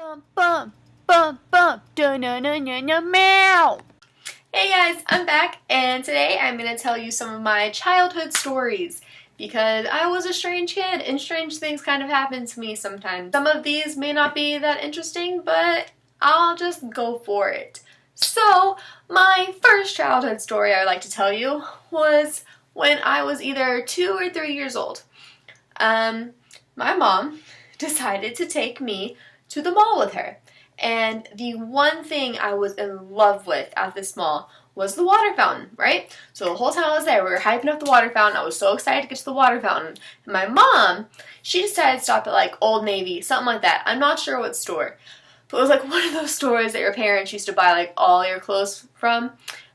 Bum, bum, bum, bum, da-na-na-na-na, meow. Hey guys, I'm back, and today I'm going to tell you some of my childhood stories because I was a strange kid and strange things kind of happen to me sometimes. Some of these may not be that interesting, but I'll just go for it. So, my first childhood story I would like to tell you was when I was either 2 or 3 years old. My mom decided to take me to the mall with her. And the one thing I was in love with at this mall was the water fountain, right? So the whole time I was there, we were hyping up the water fountain. I was so excited to get to the water fountain. And my mom, she decided to stop at like Old Navy, something like that. I'm not sure what store. But it was like one of those stores that your parents used to buy like all your clothes from.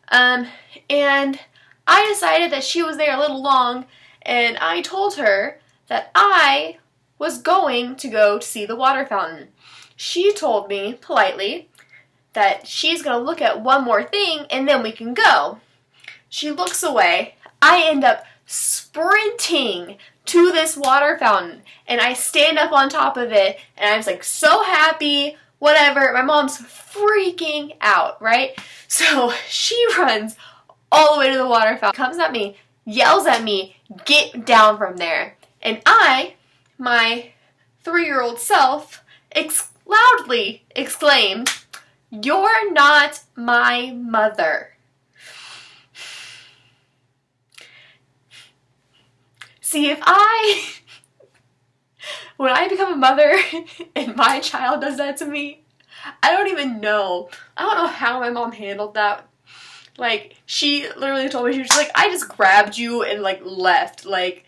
And I decided that she was there a little long, and I told her that I was going to go to see the water fountain. She told me politely that she's going to look at one more thing and then we can go. She looks away. I end up sprinting to this water fountain, and I stand up on top of it, and I'm just like so happy, whatever. My mom's freaking out, right? So she runs all the way to the water fountain, comes at me, yells at me, "Get down from there." And I, my 3-year-old self, loudly exclaimed, "You're not my mother." See, when I become a mother and my child does that to me, I don't even know. I don't know how my mom handled that. Like, she literally told me, she was just like, "I just grabbed you and like left." Like,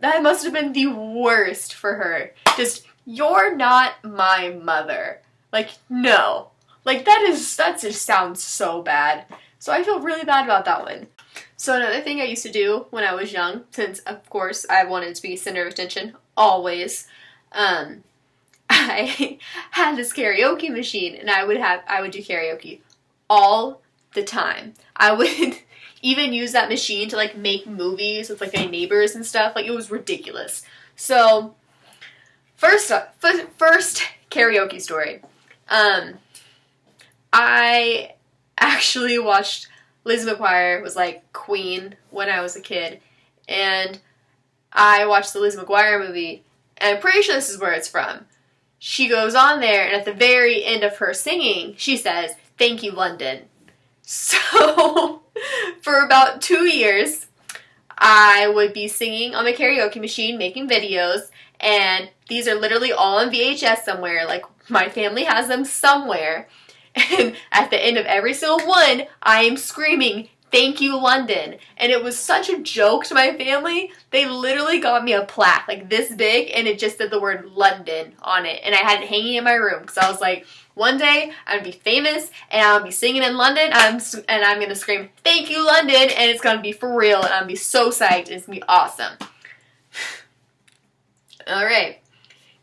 that must have been the worst for her. Just, "You're not my mother." Like, no. Like, that just sounds so bad. So I feel really bad about that one. So another thing I used to do when I was young, since of course I wanted to be center of attention, always, I had this karaoke machine, and I would do karaoke all the time. I would even use that machine to like make movies with like my neighbors and stuff. Like, it was ridiculous. So first karaoke story. I actually watched Lizzie McGuire was like Queen when I was a kid, and I watched the Lizzie McGuire movie, and I'm pretty sure this is where it's from. She goes on there, and at the very end of her singing, she says, "Thank you, London." So, for about 2 years, I would be singing on the karaoke machine, making videos, and these are literally all on VHS somewhere. Like, my family has them somewhere. And at the end of every single one, I am screaming, "Thank you, London." And it was such a joke to my family. They literally got me a plaque like this big, and it just said the word London on it. And I had it hanging in my room because I was like, one day I'm going to be famous, and I'm going to be singing in London, and I'm going to scream, "Thank you, London," and it's going to be for real, and I'm going to be so psyched, and it's going to be awesome. Alright,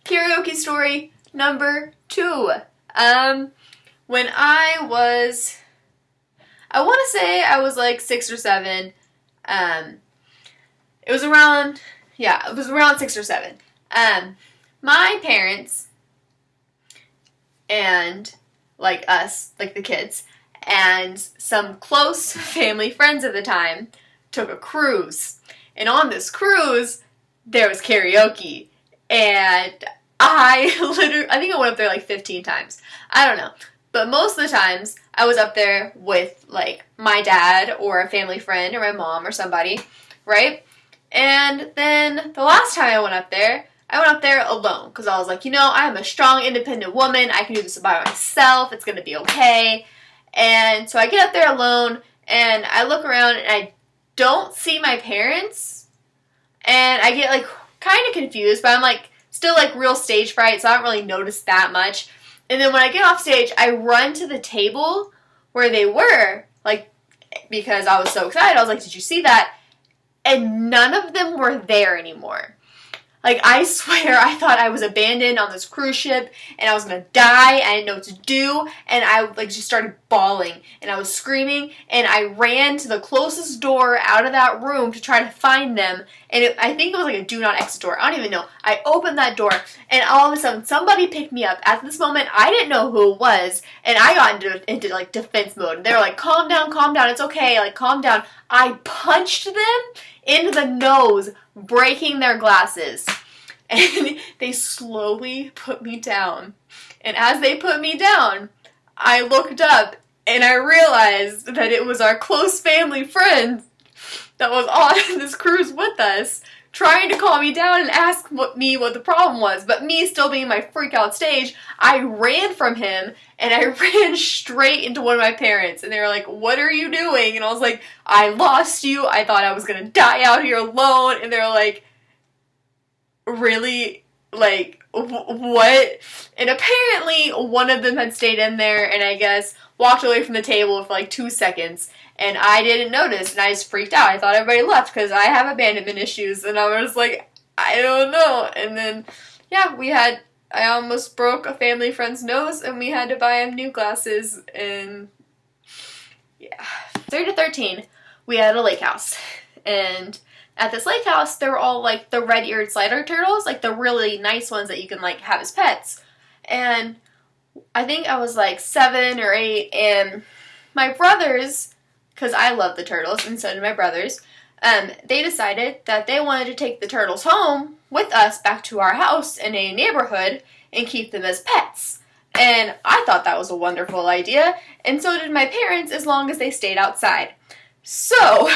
karaoke story number 2. When I want to say I was like 6 or 7. It was around 6 or 7. My parents and like us, like the kids, and some close family friends at the time took a cruise. And on this cruise, there was karaoke. And I think I went up there like 15 times. I don't know. But most of the times, I was up there with, like, my dad or a family friend or my mom or somebody, right? And then the last time I went up there alone. Because I was like, I'm a strong, independent woman. I can do this by myself. It's going to be okay. And so I get up there alone, and I look around, and I don't see my parents. And I get, like, kind of confused, but I'm, like, still, like, real stage fright, so I don't really notice that much. And then when I get off stage, I run to the table where they were, like, because I was so excited. I was like, "Did you see that?" And none of them were there anymore. Like, I swear I thought I was abandoned on this cruise ship and I was gonna die. I didn't know what to do, and I like just started bawling and I was screaming, and I ran to the closest door out of that room to try to find them, and I think it was like a do not exit door. I don't even know. I opened that door and all of a sudden somebody picked me up. At this moment I didn't know who it was, and I got into like defense mode. They were like, calm down, it's okay, like calm down. I punched them into the nose, breaking their glasses. And they slowly put me down. And as they put me down, I looked up and I realized that it was our close family friend that was on this cruise with us, trying to calm me down and ask me what the problem was. But me still being my freak out stage, I ran from him and I ran straight into one of my parents. And they were like, what are you doing? And I was like, I lost you. I thought I was going to die out here alone. And they were like, really? Like, what? And apparently one of them had stayed in there and I guess walked away from the table for like 2 seconds. And I didn't notice, and I just freaked out. I thought everybody left because I have abandonment issues, and I was like, I don't know. And then, yeah, I almost broke a family friend's nose, and we had to buy him new glasses, and yeah. 3 to 13, we had a lake house, and at this lake house, there were all, like, the red-eared slider turtles, like, the really nice ones that you can, like, have as pets. And I think I was, like, 7 or 8, and my brothers, because I love the turtles, and so did my brothers, they decided that they wanted to take the turtles home with us back to our house in a neighborhood and keep them as pets. And I thought that was a wonderful idea, and so did my parents, as long as they stayed outside. So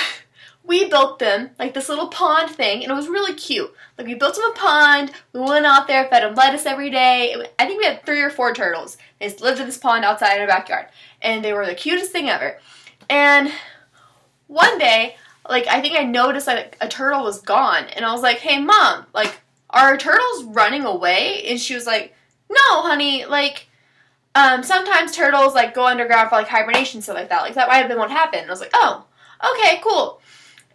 we built them like this little pond thing, and it was really cute. Like, we built them a pond, we went out there, fed them lettuce every day. I think we had 3 or 4 turtles. They just lived in this pond outside in our backyard, and they were the cutest thing ever. And one day, like, I think I noticed that a turtle was gone. And I was like, hey, Mom, like, are turtles running away? And she was like, no, honey, like, sometimes turtles, like, go underground for, like, hibernation, stuff like that. Like, that might have been what happened. And I was like, oh, okay, cool.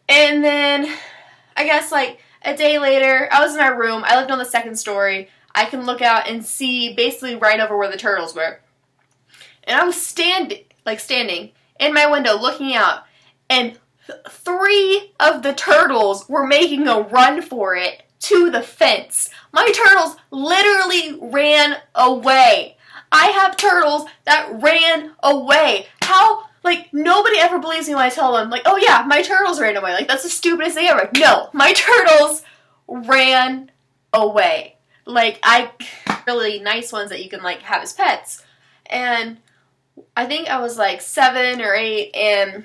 And then, I guess, like, a day later, I was in my room. I lived on the 2nd story. I can look out and see basically right over where the turtles were. And I was standing in my window looking out, and 3 of the turtles were making a run for it to the fence. My turtles literally ran away. I have turtles that ran away. How? Like, nobody ever believes me when I tell them, like, oh yeah, my turtles ran away. Like, that's the stupidest thing ever. No, my turtles ran away. Like, really nice ones that you can, like, have as pets. And I think I was like 7 or 8, and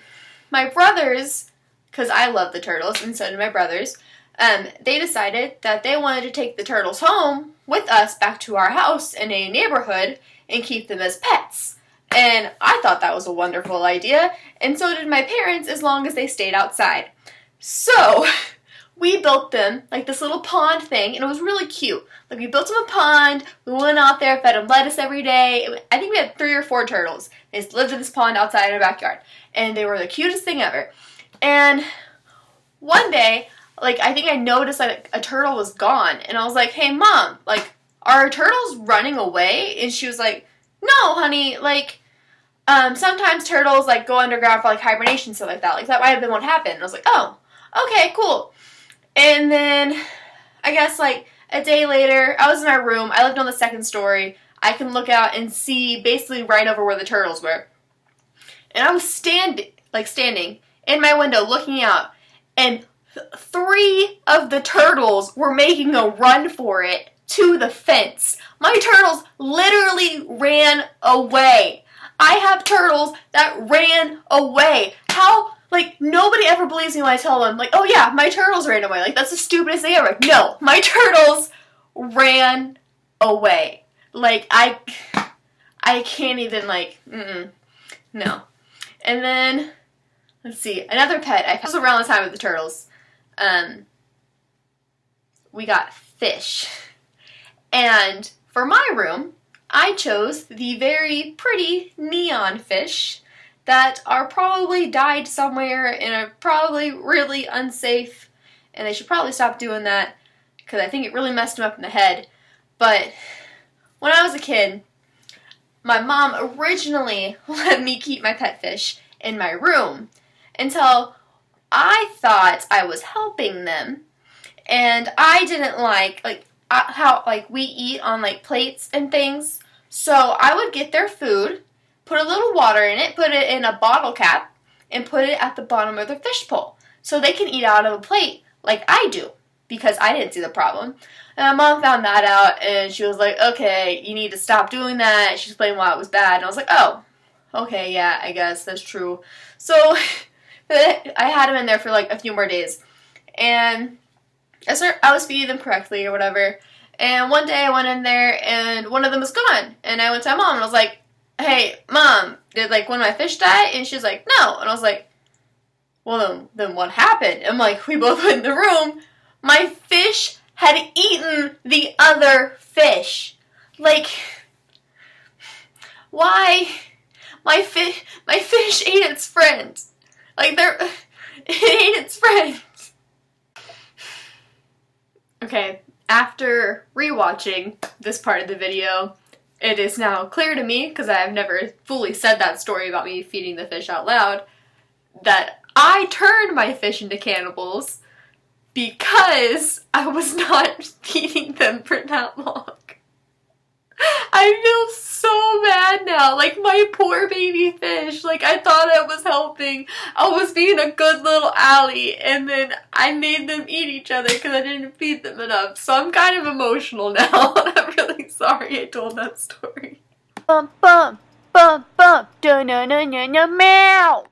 my brothers, because I love the turtles, and so did my brothers, they decided that they wanted to take the turtles home with us back to our house in a neighborhood and keep them as pets. And I thought that was a wonderful idea, and so did my parents, as long as they stayed outside. So we built them like this little pond thing, and it was really cute. Like, we built them a pond, we went out there, fed them lettuce every day. I think we had 3 or 4 turtles. They just lived in this pond outside in our backyard, and they were the cutest thing ever. And one day, like, I think I noticed that a turtle was gone, and I was like, hey, Mom, like, are turtles running away? And she was like, no, honey, like, sometimes turtles, like, go underground for, like, hibernation, stuff like that. Like, that might have been what happened. And I was like, oh, okay, cool. And then, I guess, like, a day later, I was in my room. I lived on the 2nd story. I can look out and see basically right over where the turtles were. And I was standing in my window looking out, and 3 of the turtles were making a run for it to the fence. My turtles literally ran away. I have turtles that ran away. How? Like, nobody ever believes me when I tell them, like, oh yeah, my turtles ran away. Like, that's the stupidest thing ever. No, my turtles ran away. Like, I can't even, like, no. And then, let's see, another pet. I was around the time of the turtles. We got fish. And for my room, I chose the very pretty neon fish that are probably died somewhere and are probably really unsafe, and they should probably stop doing that, because I think it really messed him up in the head. But when I was a kid, my mom originally let me keep my pet fish in my room until I thought I was helping them, and I didn't like how we eat on like plates and things. So I would get their food, put a little water in it, put it in a bottle cap, and put it at the bottom of their fish bowl so they can eat out of a plate like I do, because I didn't see the problem. And my mom found that out, and she was like, okay, you need to stop doing that. She explained why it was bad, and I was like, oh, okay, yeah, I guess that's true. So I had them in there for like a few more days, and I was feeding them correctly or whatever, and one day I went in there, and one of them was gone, and I went to my mom, and I was like, hey, Mom, did like one of my fish die? And she's like, no. And I was like, well, then what happened? And like, we both went in the room. My fish had eaten the other fish. Like, why? My fish ate its friend. Like, it ate its friend. Okay, after rewatching this part of the video, it is now clear to me, because I have never fully said that story about me feeding the fish out loud, that I turned my fish into cannibals because I was not feeding them for that long. I feel so bad now, like my poor baby fish. Like, I thought I was helping, I was being a good little ally, and then I made them eat each other because I didn't feed them enough. So I'm kind of emotional now, and I'm really sorry I told that story. Bump, bump, bump, bump, da-na-na-na-na, meow.